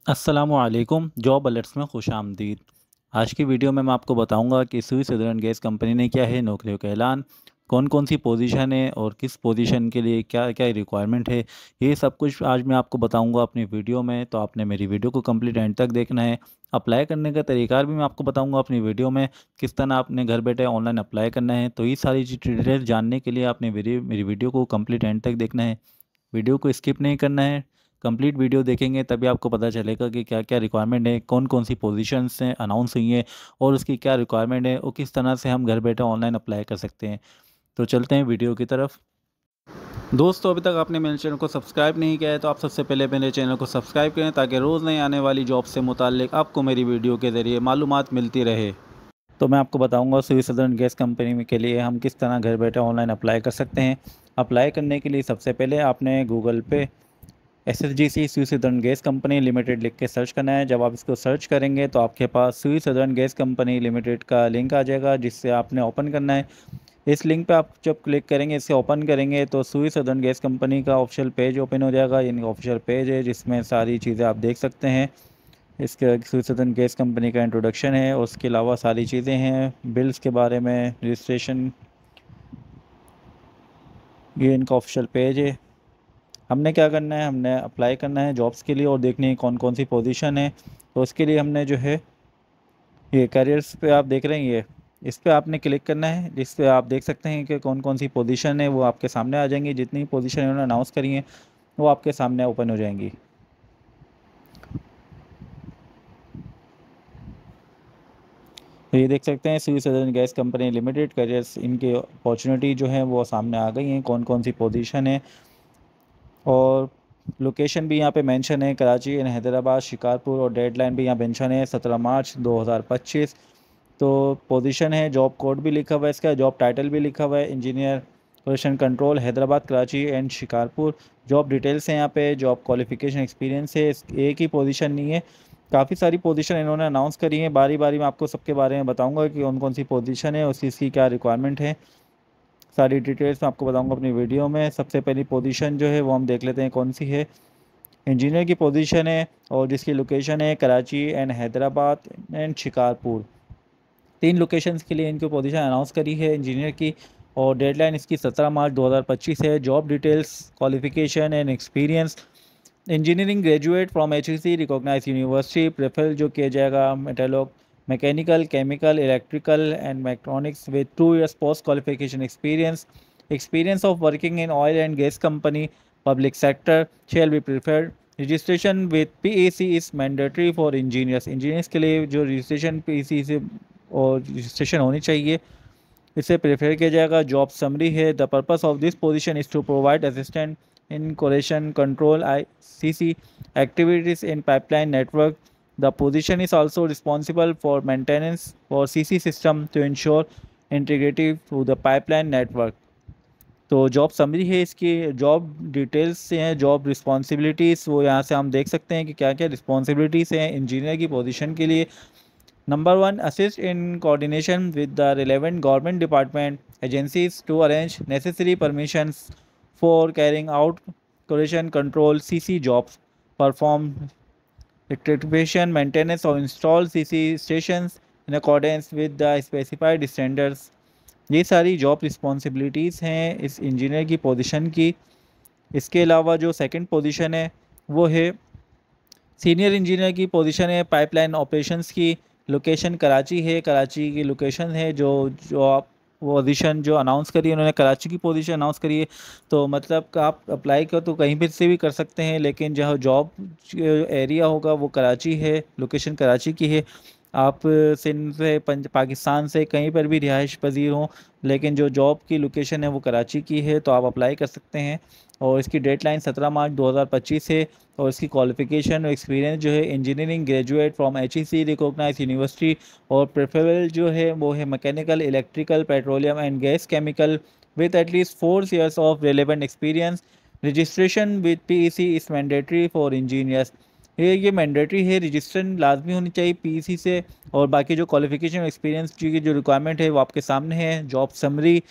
अस्सलामुअलैकुम, job alerts में खुशामदीद। आज की वीडियो में मैं आपको बताऊंगा कि स्विस सदर्न गैस कंपनी ने क्या है नौकरियों का ऐलान, कौन-कौन सी पोजीशन है और किस पोजीशन के लिए क्या-क्या रिक्वायरमेंट है। ये सब कुछ आज मैं आपको बताऊंगा अपनी वीडियो में, तो आपने मेरी वीडियो को कंप्लीट एंड तक देखना है। अप्लाई करने का तरीक़ार भी मैं आपको बताऊँगा अपनी वीडियो में, किस तरह आपने घर बैठे ऑनलाइन अप्लाई करना है। तो ये सारी डिटेल जानने के लिए आपने मेरी वीडियो को कंप्लीट एंड तक देखना है। वीडियो को स्किप नहीं करना है, कंप्लीट वीडियो देखेंगे तभी आपको पता चलेगा कि क्या-क्या रिक्वायरमेंट है, कौन-कौन सी पोजीशंस हैं अनाउंस हुई हैं और उसकी क्या रिक्वायरमेंट है और किस तरह से हम घर बैठे ऑनलाइन अप्लाई कर सकते हैं। तो चलते हैं वीडियो की तरफ। दोस्तों, अभी तक आपने मेरे चैनल को सब्सक्राइब नहीं किया है तो आप सबसे पहले मेरे चैनल को सब्सक्राइब करें ताकि रोज़ नई आने वाली जॉब से मुताल्लिक आपको मेरी वीडियो के ज़रिए मालूमात मिलती रहे। तो मैं आपको बताऊंगा स्विस सदर्न गैस कंपनी के लिए हम किस तरह घर बैठे ऑनलाइन अप्लाई कर सकते हैं। अप्लाई करने के लिए सबसे पहले आपने गूगल पे SSGC Swiss southern gas company limited लिख के सर्च करना है। जब आप इसको सर्च करेंगे तो आपके पास Swiss southern gas company limited का लिंक आ जाएगा, जिससे आपने ओपन करना है। इस लिंक पे आप जब क्लिक करेंगे, इसे ओपन करेंगे तो स्विस सदर्न गैस कंपनी का ऑफिशियल पेज ओपन हो जाएगा। यानी ऑफिशियल पेज है जिसमें सारी चीज़ें आप देख सकते हैं। इसके स्विस सदर्न गैस कंपनी का इंट्रोडक्शन है, उसके अलावा सारी चीज़ें हैं, बिल्स के बारे में, रजिस्ट्रेशन, ये इनका ऑफिशियल पेज है। हमने क्या करना है, हमने अप्लाई करना है जॉब्स के लिए और देखनी है कौन कौन सी पोजीशन है। तो उसके लिए हमने जो है ये करियर्स पे आप देख रहे हैं, ये इस पे आपने क्लिक करना है, जिस पे आप देख सकते हैं कि कौन कौन सी पोजीशन है वो आपके सामने आ जाएंगी। जितनी पोजीशन इन्होंने अनाउंस करी हैं वो आपके सामने ओपन हो जाएंगी। तो ये देख सकते हैं Swiss southern gas company limited careers, इनकी अपॉर्चुनिटी जो है वो सामने आ गई हैं, कौन कौन सी पोजीशन है और लोकेशन भी यहाँ पे मेंशन है, कराची एंड हैदराबाद, शिकारपुर, और डेडलाइन भी यहाँ मेंशन है 17 मार्च 2025। तो पोजीशन है, जॉब कोड भी लिखा हुआ है, इसका जॉब टाइटल भी लिखा हुआ है, engineer position control Hyderabad, Karachi and Shikarpur. Job details हैं यहाँ पे, जॉब क्वालिफिकेशन एक्सपीरियंस है। एक ही पोजीशन नहीं है, काफ़ी सारी पोजीशन इन्होंने अनाउंस करी है। बारी बारी मैं आपको सबके बारे में बताऊंगा कि कौन कौन सी पोजीशन है, उसकी क्या रिक्वायरमेंट है। सारी डिटेल्स मैं आपको बताऊंगा अपनी वीडियो में। सबसे पहली पोजीशन जो है वो हम देख लेते हैं कौन सी है। इंजीनियर की पोजीशन है और जिसकी लोकेशन है Karachi and Hyderabad and Shikarpur. 3 locations के लिए इनकी पोजीशन अनाउंस करी है इंजीनियर की, और डेडलाइन इसकी 17 मार्च 2025 है। Job details, qualification and experience, engineering graduate from HEC recognise university, prefer जो किया जाएगा मेटलॉग mechanical, chemical, electrical and mechatronics with 2 years post qualification experience. Experience of working in oil and gas company public sector shell be preferred. Registration with PEC is mandatory for engineers. Engineers के लिए जो registration PEC से और registration होनी चाहिए, इसे prefer किया जाएगा। जॉब समरी है, the purpose of this position is to provide assistant in collation control ICC activities in pipeline network. The position is also responsible for maintenance for CC system to ensure integrity through the pipeline network. तो job summary है, इसकी job details से हैं, job responsibilities वो यहाँ से हम देख सकते हैं कि क्या क्या रिस्पॉन्सिबिलिटीज़ हैं इंजीनियर की पोजीशन के लिए। Number 1, assist in coordination with the relevant government department agencies to arrange necessary permissions for carrying out corrosion control CC jobs, perform rectification, maintenance or install CC stations in accordance with the specified standards। ये सारी job responsibilities हैं इस engineer की position की। इसके अलावा जो second position है वो है सीनियर इंजीनियर की पोजीशन है, पाइपलाइन ऑपरेशंस की। लोकेशन कराची है, कराची की लोकेशन है। जो जो आप पोजीशन जो अनाउंस करी है उन्होंने कराची की पोजीशन अनाउंस करी है, तो मतलब कि आप अप्लाई कर तो कहीं पर से भी कर सकते हैं, लेकिन जहाँ जॉब एरिया होगा वो कराची है, लोकेशन कराची की है। आप सिंध से पाकिस्तान से कहीं पर भी रिहाइश पजीर हों, लेकिन जो जॉब की लोकेशन है वो कराची की है, तो आप अप्लाई कर सकते हैं। और इसकी डेडलाइन 17 मार्च 2025 है। और इसकी क्वालिफिकेशन और एक्सपीरियंस जो है engineering graduate from HEC recognise university, और प्रेफरेबल जो है वो है mechanical, electrical, petroleum and gas chemical with at least 4 years of relevant experience. Registration with PEC is mandatory for engineers. ये मैंडेटरी है, रजिस्ट्रेशन लाजमी होनी चाहिए PEC से। और बाकी जो क्वालिफिकेशन और एक्सपीरियंस की जो रिक्वायरमेंट है वो आपके सामने है। Job summary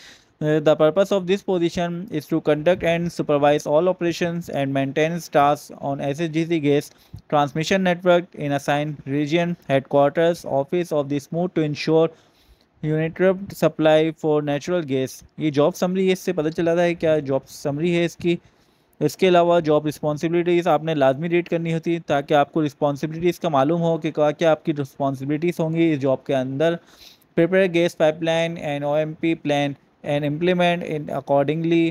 The purpose of this position is to conduct and supervise all operations and maintenance tasks on SSGC gas transmission network in assigned region, headquarters, office of the SMOOT to ensure uninterrupted supply for natural gas. ये job summary है, इससे पता चला था है क्या job summary है इसकी। इसके अलावा जॉब रिस्पॉन्सिबिलिटीज़ आपने लाजमी रीड करनी होती ताकि आपको रिस्पॉन्सिबिलिटीज़ का मालूम हो कि क्या आपकी रिस्पॉन्सिबिलिटीज़ होंगी इस जॉब के अंदर। Prepare gas pipeline and OMP plan and implement in accordingly,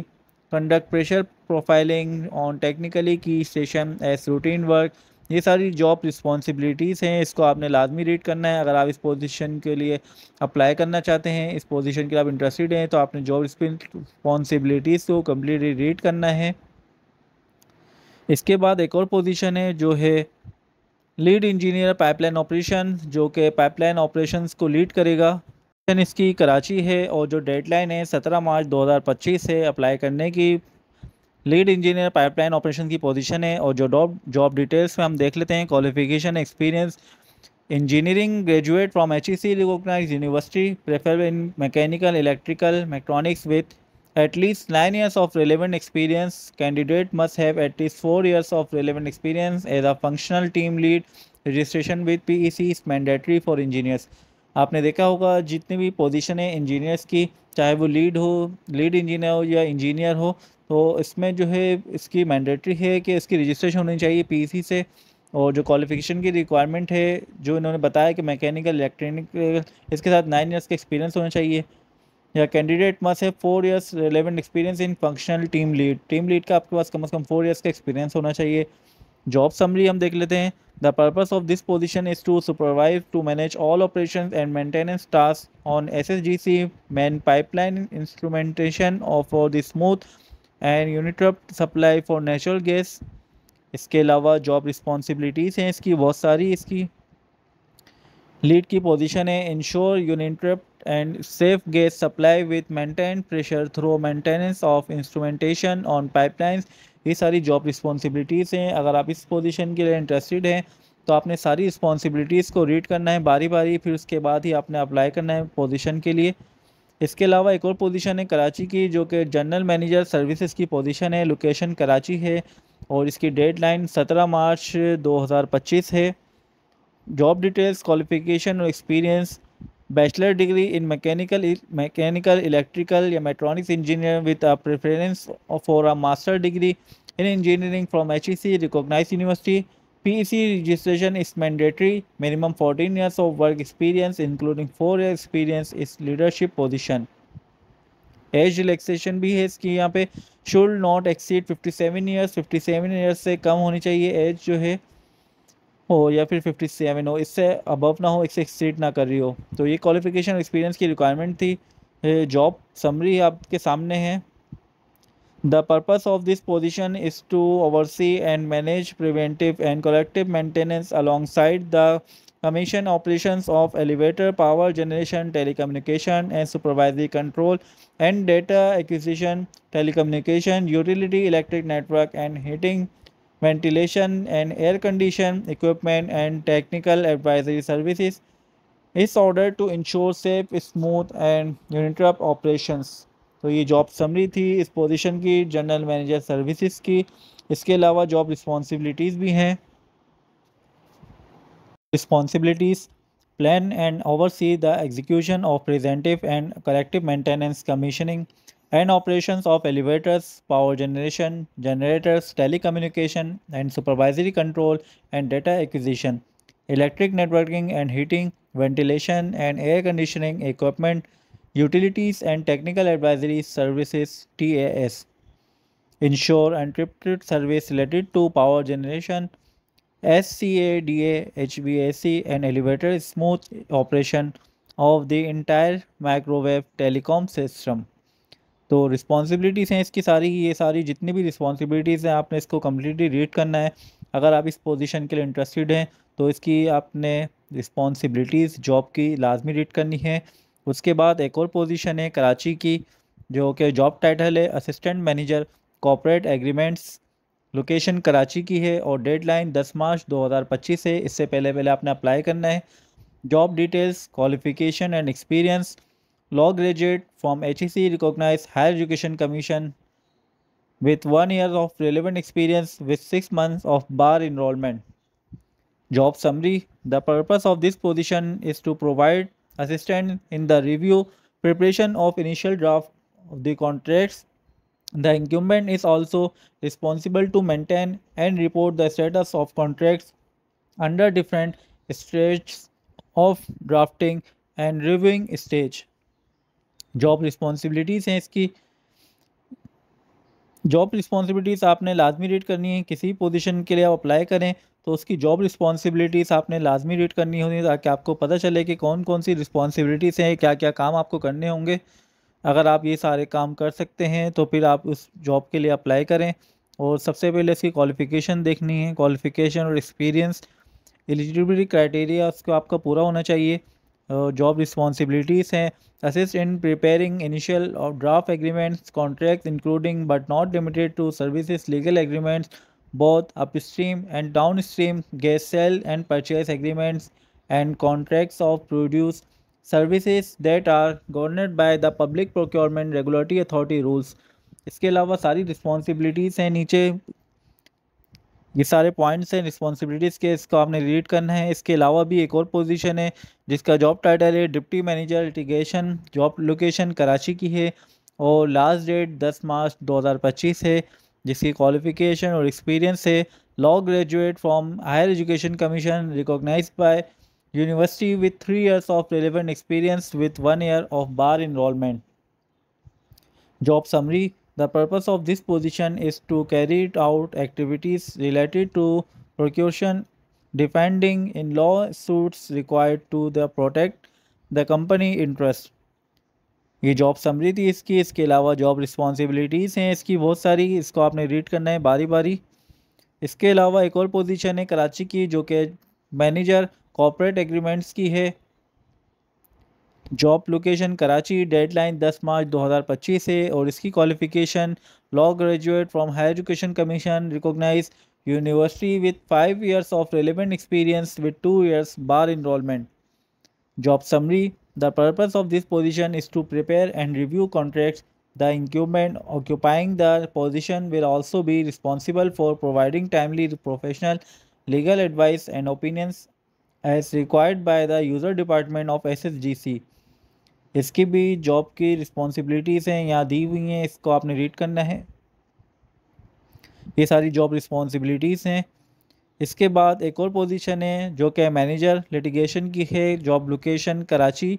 conduct pressure profiling on technically की स्टेशन एज रूटीन वर्क। ये सारी जॉब रिस्पॉन्सिबिलिटीज़ हैं, इसको आपने लाजमी रीड करना है अगर आप इस पोजीशन के लिए अप्लाई करना चाहते हैं, इस पोजीशन के लिए आप इंटरेस्टेड हैं तो आपने जॉब रिस्पॉन्सिबिलिटीज़ को कम्प्लीटली रीड करना है। इसके बाद एक और पोजीशन है जो है लीड इंजीनियर पाइपलाइन ऑपरेशन, जो कि पाइपलाइन ऑपरेशंस को लीड करेगा। इसकी कराची है और जो डेडलाइन है 17 मार्च 2025 है अप्लाई करने की। लीड इंजीनियर पाइपलाइन ऑपरेशन की पोजीशन है और जो जॉब डिटेल्स में हम देख लेते हैं। Qualification experience engineering graduate from HEC recognised university, preferable in mechanical electrical mechatronics with at least 9 years of relevant experience. Candidate must have at least 4 years of relevant experience as a functional team lead. Registration with PEC is mandatory for engineers. आपने देखा होगा जितनी भी position है engineers की, चाहे वो lead engineer हो या इंजीनियर हो, तो इसमें जो है इसकी मैंडेटरी है कि इसकी रजिस्ट्रेशन होनी चाहिए PEC से। और जो क्वालिफिकेशन की रिक्वायरमेंट है जो इन्होंने बताया कि मैकेनिकल इलेक्ट्रॉनिक, इसके साथ 9 ईयर्स का एक्सपीरियंस होना चाहिए। या कैंडिडेट मस्ट है 4 years relevant experience in functional team lead का आपके पास कम से कम 4 years का एक्सपीरियंस होना चाहिए। जॉब समरी हम देख लेते हैं। The purpose of this position is to supervise to manage all operations and maintenance task on SSGC main pipeline instrumentation for the smooth and uninterrupted supply for natural gas. इसके अलावा job responsibilities हैं इसकी बहुत सारी। इसकी lead की position है ensure यूनिटरप्ट and safe gas supply with maintained pressure through maintenance of instrumentation on pipelines। ये सारी जॉब रिस्पॉन्सिबिलिटीज़ हैं। अगर आप इस पोजीशन के लिए इंटरेस्टेड हैं तो आपने सारी रिस्पॉन्सिबिलिटीज़ को रीड करना है बारी बारी, फिर उसके बाद ही आपने अप्लाई करना है पोजीशन के लिए। इसके अलावा एक और पोजीशन है कराची की जो कि जनरल मैनेजर सर्विसेज की पोजीशन है। लोकेशन कराची है और इसकी डेडलाइन 17 मार्च 2025 है। जॉब डिटेल्स, क्वालिफिकेशन और experience bachelor degree in mechanical electrical या mechatronics engineer with a preference for a master degree in engineering from HEC recognised university. PEC registration is mandatory. Minimum 14 years of work experience including 4 years experience is leadership position. Age relaxation भी है इसकी यहाँ पे, should not exceed 57 years, 57 years से कम होनी चाहिए as जो है हो, या फिर 57 हो, इससे अबव ना हो, इससे एक्सीड ना कर रही हो। तो ये क्वालिफिकेशन एक्सपीरियंस की रिक्वायरमेंट थी। जॉब समरी आपके सामने है। The purpose of this position is to oversee and manage preventive and collective maintenance alongside the commission operations of elevator, power generation, telecommunication and supervisory control and data acquisition, telecommunication, utility, electric network and heating, ventilation and air condition equipment and technical advisory services is order to ensure safe, smooth and uninterrupt operations। तो ये job summary थी इस position की, general manager services की। इसके अलावा job responsibilities भी हैं। Responsibilities: plan and oversee the execution of preventive and corrective maintenance, commissioning and operations of elevators, power generation, generators, telecommunication and supervisory control and data acquisition, electric networking and heating, ventilation and air conditioning equipment, utilities and technical advisory services TAS, ensure uninterrupted service related to power generation, SCADA, HVAC and elevator smooth operation of the entire microwave telecom system। तो responsibilities हैं इसकी सारी, ये सारी जितनी भी responsibilities हैं आपने इसको कम्प्लीटली रीड करना है। अगर आप इस पोजीशन के लिए इंटरेस्टेड हैं तो इसकी आपने रिस्पॉन्सिबिलिटीज़ जॉब की लाजमी रीड करनी है। उसके बाद एक और पोजीशन है कराची की जो कि जॉब टाइटल है assistant manager corporate agreements. Location Karachi की है और डेडलाइन 10 मार्च 2025 है। इससे पहले आपने अप्लाई करना है। Job details, qualification and experience, law graduate from HEC recognized higher education commission with 1 year of relevant experience with 6 months of bar enrollment. Job summary. The purpose of this position is to provide assistance in the review, preparation of initial draft of the contracts. The incumbent is also responsible to maintain and report the status of contracts under different stages of drafting and reviewing stage. Job responsibilities हैं इसकी। Job responsibilities आपने लाजमी read करनी है। किसी position के लिए आप अप्लाई करें तो उसकी जॉब रिस्पॉन्सिबिलिटीज़ आपने लाजमी रीड करनी होगी ताकि आपको पता चले कि कौन कौन सी रिस्पॉन्सिबिलिटीज़ हैं, क्या क्या काम आपको करने होंगे। अगर आप ये सारे काम कर सकते हैं तो फिर आप उस जॉब के लिए अप्लाई करें। और सबसे पहले इसकी क्वालिफ़िकेशन देखनी है। क्वालिफ़िकेशन और एक्सपीरियंस, एलिजिबिलिटी क्राइटेरिया उसको आपका पूरा होना चाहिए। जॉब रिस्पॉन्सिबिलिटीज़ हैं assist in preparing initial or draft agreements, contracts including but not limited to services legal agreements, both upstream and downstream gas sale and purchase agreements, and contracts of produce services that are governed by the Public Procurement Regulatory Authority rules. इसके अलावा सारी responsibilities हैं नीचे, ये सारे points हैं responsibilities के, इसको आपने रीड करना है। इसके अलावा भी एक और पोजीशन है जिसका जॉब टाइटल है deputy manager litigation. Job location Karachi की है और लास्ट डेट 10 मार्च 2025 है। जिसकी क्वालिफ़िकेशन और एक्सपीरियंस है law graduate from higher education commission recognized by university with 3 years of relevant experience with 1 year of bar enrollment. Job summary. The purpose of this position is to carry out activities related to prosecution, defending in lawsuits required to protect the company interest. ये job summary थी इसकी। इसके अलावा job responsibilities हैं इसकी बहुत सारी, इसको आपने रीड करना है बारी बारी। इसके अलावा एक और पोजीशन है कराची की जो कि मैनेजर कॉर्पोरेट एग्रीमेंट्स की है। जॉब लोकेशन कराची, डेडलाइन 10 मार्च 2025 है और इसकी qualification law graduate from higher education commission recognize university with 5 years of relevant experience with 2 years bar enrollment. Job summary. The purpose of this position is to prepare and review contracts. The incumbent occupying the position will also be responsible for providing timely professional legal advice and opinions as required by the user department of SSGC. इसकी भी job की responsibilities हैं यहाँ दी हुई हैं, इसको आपने read करना है। ये सारी जॉब रिस्पॉन्सिबिलिटीज़ हैं। इसके बाद एक और पोजीशन है जो कि मैनेजर लिटिगेशन की है। Job location Karachi,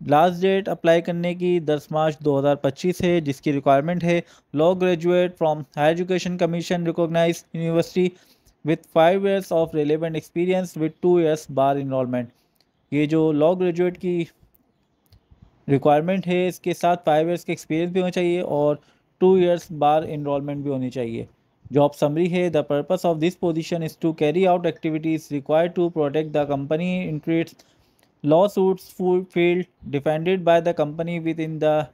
last date apply करने की 10 मार्च 2025 है। जिसकी रिक्वायरमेंट है law graduate from higher education commission recognize university with 5 years of relevant experience with 2 years bar enrollment. ये जो लॉ ग्रेजुएट की रिक्वायरमेंट है इसके साथ 5 years का एक्सपीरियंस भी होना चाहिए और 2 years बार इनरोलमेंट भी होनी चाहिए। जॉब समरी है. The purpose of this position is to carry out activities required to protect the company interest, lawsuits field defended by the company within the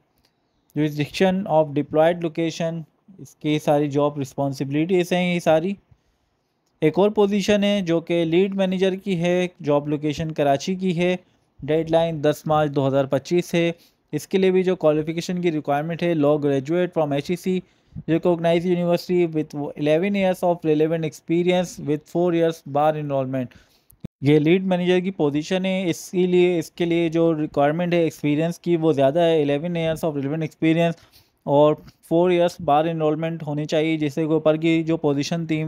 jurisdiction of deployed location. इसकी सारी job responsibilities हैं ये सारी। एक और position है जो कि लीड मैनेजर की है। जॉब लोकेशन कराची की है। डेडलाइन 10 मार्च 2025 है। इसके लिए भी जो क्वालिफ़िकेशन की रिक्वायरमेंट है law graduate from HEC recognise university with 11 years of relevant experience with 4 years bar enrollment. ये लीड मैनेजर की पोजीशन है, इसीलिए इसके लिए जो रिक्वायरमेंट है एक्सपीरियंस की वो ज़्यादा है। 11 years ऑफ रिलेवेंट एक्सपीरियंस और 4 years बार इनरोलमेंट होनी चाहिए। जैसे के ऊपर की जो पोजीशन थी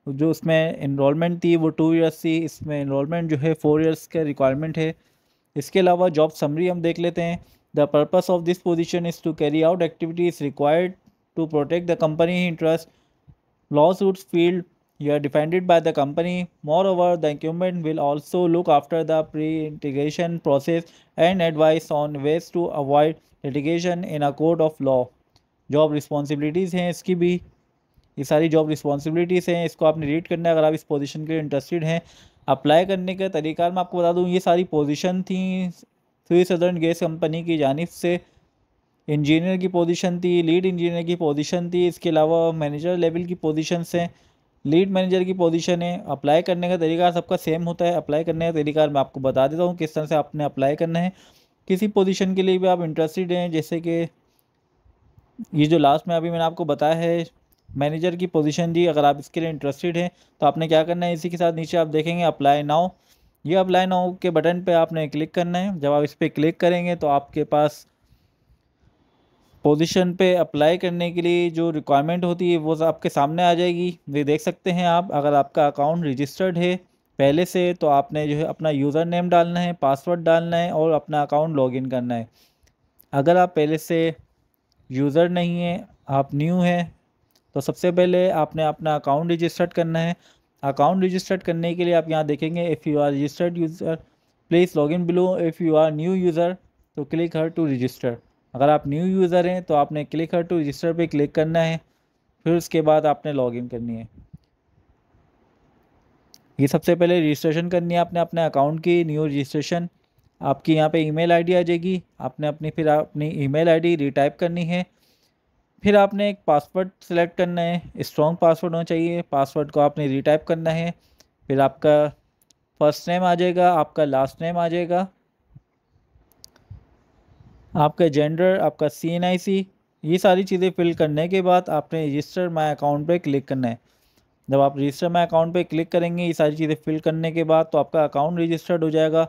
जो उसमें इनरोलमेंट थी वो 2 years थी, इसमें इनरोलमेंट जो है 4 years का रिक्वायरमेंट है। इसके अलावा जॉब समरी हम देख लेते हैं। The purpose of this position is to carry out activities required to protect the company interest, lawsuits field you are defended by the company. Moreover, the incumbent will also look after the pre-litigation process and advise on ways to avoid litigation in a court of law. Job responsibilities हैं इसकी भी, ये सारी job responsibilities हैं, इसको आपने read करना है अगर आप इस पोजीशन के लिए इंटरेस्टेड हैं। अप्लाई करने का तरीका मैं आपको बता दूं, ये सारी पोजीशन थी थ्री सदर्न गैस कंपनी की जानिब से। इंजीनियर की पोजीशन थी, लीड इंजीनियर की पोजीशन थी, इसके अलावा मैनेजर लेवल की पोजीशन हैं। लीड मैनेजर की पोजीशन है। अप्लाई करने का तरीका सबका सेम होता है। अप्लाई करने का तरीका मैं आपको बता देता हूँ किस तरह से आपने अप्लाई करना है। किसी पोजीशन के लिए भी आप इंटरेस्टेड हैं, जैसे कि ये जो लास्ट में अभी मैंने आपको बताया है मैनेजर की पोजीशन जी, अगर आप इसके लिए इंटरेस्टेड हैं तो आपने क्या करना है, इसी के साथ नीचे आप देखेंगे अप्लाई नाउ। ये अप्लाई नाउ के बटन पे आपने क्लिक करना है। जब आप इस पर क्लिक करेंगे तो आपके पास पोजीशन पे अप्लाई करने के लिए जो रिक्वायरमेंट होती है वो आपके सामने आ जाएगी। ये देख सकते हैं आप, अगर आपका अकाउंट रजिस्टर्ड है पहले से तो आपने जो है अपना यूज़र नेम डालना है, पासवर्ड डालना है और अपना अकाउंट लॉगिन करना है। अगर आप पहले से यूज़र नहीं है, आप न्यू हैं, तो सबसे पहले आपने अपना अकाउंट रजिस्टर्ड करना है। अकाउंट रजिस्टर्ड करने के लिए आप यहाँ देखेंगे if you are registered user please login below, if you are new user तो क्लिक हर टू रजिस्टर। अगर आप न्यू यूज़र हैं तो आपने क्लिक हर टू रजिस्टर पे क्लिक करना है, फिर उसके बाद आपने लॉगिन करनी है। ये सबसे पहले रजिस्ट्रेशन करनी है आपने अपने अकाउंट की, न्यू रजिस्ट्रेशन। आपकी यहाँ पे ईमेल आईडी आ जाएगी, आपने फिर अपनी ईमेल आईडी रीटाइप करनी है। फिर आपने एक पासवर्ड सेलेक्ट करना है, स्ट्रॉन्ग पासवर्ड होना चाहिए, पासवर्ड को आपने रीटाइप करना है। फिर आपका फर्स्ट नेम आ जाएगा, आपका लास्ट नेम आ जाएगा, आपका जेंडर, आपका CNIC, ये सारी चीज़ें फिल करने के बाद आपने रजिस्टर माय अकाउंट पे क्लिक करना है। जब आप रजिस्टर माय अकाउंट पे क्लिक करेंगे ये सारी चीज़ें फिल करने के बाद तो आपका अकाउंट रजिस्टर्ड हो जाएगा।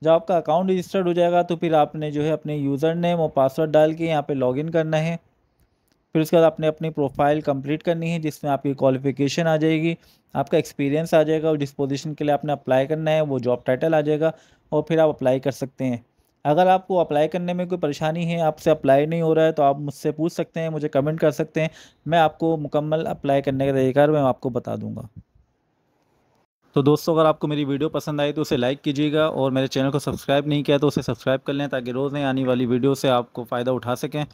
जब आपका अकाउंट रजिस्टर्ड हो जाएगा तो फिर आपने जो है अपने यूज़र नेम और पासवर्ड डाल के यहाँ पे लॉगिन करना है। फिर उसके बाद आपने अपनी प्रोफाइल कंप्लीट करनी है, जिसमें आपकी क्वालिफ़िकेशन आ जाएगी, आपका एक्सपीरियंस आ जाएगा और जिस पोजीशन के लिए आपने अप्लाई करना है वो जॉब टाइटल आ जाएगा और फिर आप अप्लाई कर सकते हैं। अगर आपको अप्लाई करने में कोई परेशानी है, आपसे अप्लाई नहीं हो रहा है, तो आप मुझसे पूछ सकते हैं, मुझे कमेंट कर सकते हैं, मैं आपको मुकम्मल अप्लाई करने का तरीका मैं आपको बता दूँगा। तो दोस्तों, अगर आपको मेरी वीडियो पसंद आई तो उसे लाइक कीजिएगा और मेरे चैनल को सब्सक्राइब नहीं किया तो उसे सब्सक्राइब कर लें ताकि रोज़ नई आने वाली वीडियो से आपको फ़ायदा उठा सकें।